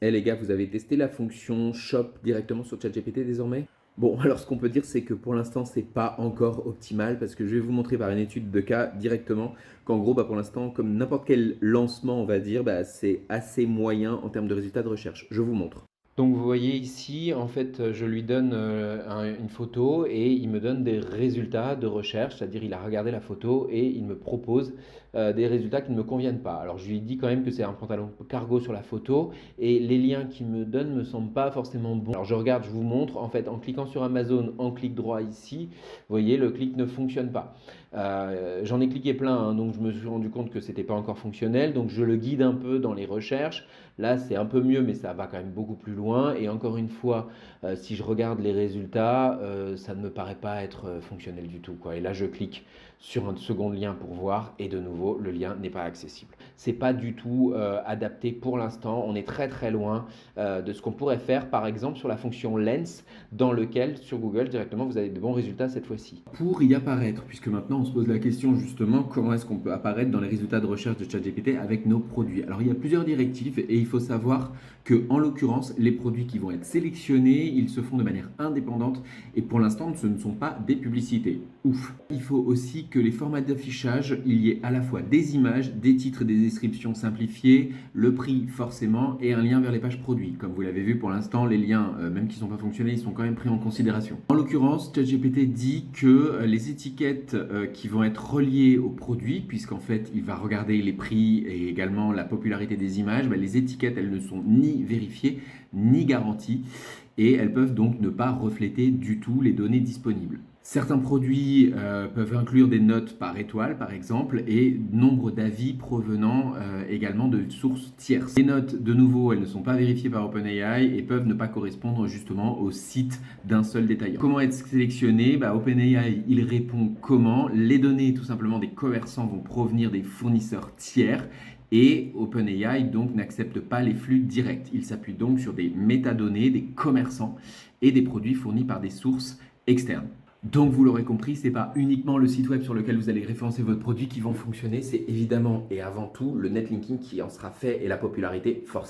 Eh les gars, vous avez testé la fonction Shop directement sur ChatGPT désormais? Bon, alors ce qu'on peut dire, c'est que pour l'instant, c'est pas encore optimal parce que je vais vous montrer par une étude de cas directement qu'en gros, pour l'instant, comme n'importe quel lancement, on va dire, c'est assez moyen en termes de résultats de recherche. Je vous montre. Donc vous voyez ici, en fait, je lui donne une photo et il me donne des résultats de recherche, c'est-à-dire il a regardé la photo et il me propose des résultats qui ne me conviennent pas. Alors je lui dis quand même que c'est un pantalon cargo sur la photo et les liens qu'il me donne ne me semblent pas forcément bons. Alors je regarde, je vous montre, en fait en cliquant sur Amazon, en clic droit ici, vous voyez le clic ne fonctionne pas. J'en ai cliqué plein, hein, donc je me suis rendu compte que c'était pas encore fonctionnel, donc je le guide un peu dans les recherches. Là, c'est un peu mieux, mais ça va quand même beaucoup plus loin. Et encore une fois, si je regarde les résultats, ça ne me paraît pas être fonctionnel du tout, quoi. Et là, je clique sur un second lien pour voir, et de nouveau, le lien n'est pas accessible. C'est pas du tout adapté pour l'instant. On est très très loin de ce qu'on pourrait faire, par exemple, sur la fonction Lens, dans lequel, sur Google, directement, vous avez de bons résultats cette fois-ci. Pour y apparaître, puisque maintenant on se pose la question justement, comment est-ce qu'on peut apparaître dans les résultats de recherche de ChatGPT avec nos produits? Alors il y a plusieurs directives et il faut savoir que, en l'occurrence, les produits qui vont être sélectionnés, ils se font de manière indépendante et pour l'instant, ce ne sont pas des publicités. Ouf. Il faut aussi que les formats d'affichage, il y ait à la fois des images, des titres, des descriptions simplifiées, le prix forcément et un lien vers les pages produits. Comme vous l'avez vu pour l'instant, les liens, même qui ne sont pas fonctionnels, ils sont quand même pris en considération. En l'occurrence, ChatGPT dit que les étiquettes qui vont être reliées au produit, puisqu'en fait, il va regarder les prix et également la popularité des images, les étiquettes, elles ne sont ni vérifiées ni garanties et elles peuvent donc ne pas refléter du tout les données disponibles. Certains produits peuvent inclure des notes par étoile, par exemple, et nombre d'avis provenant également de sources tierces. Les notes, de nouveau, elles ne sont pas vérifiées par OpenAI et peuvent ne pas correspondre justement au site d'un seul détaillant. Comment être sélectionné? OpenAI, il répond comment. Les données, tout simplement, des commerçants vont provenir des fournisseurs tiers. Et OpenAI donc n'accepte pas les flux directs. Il s'appuie donc sur des métadonnées des commerçants et des produits fournis par des sources externes. Donc vous l'aurez compris, ce n'est pas uniquement le site web sur lequel vous allez référencer votre produit qui vont fonctionner, c'est évidemment et avant tout le netlinking qui en sera fait et la popularité forcément.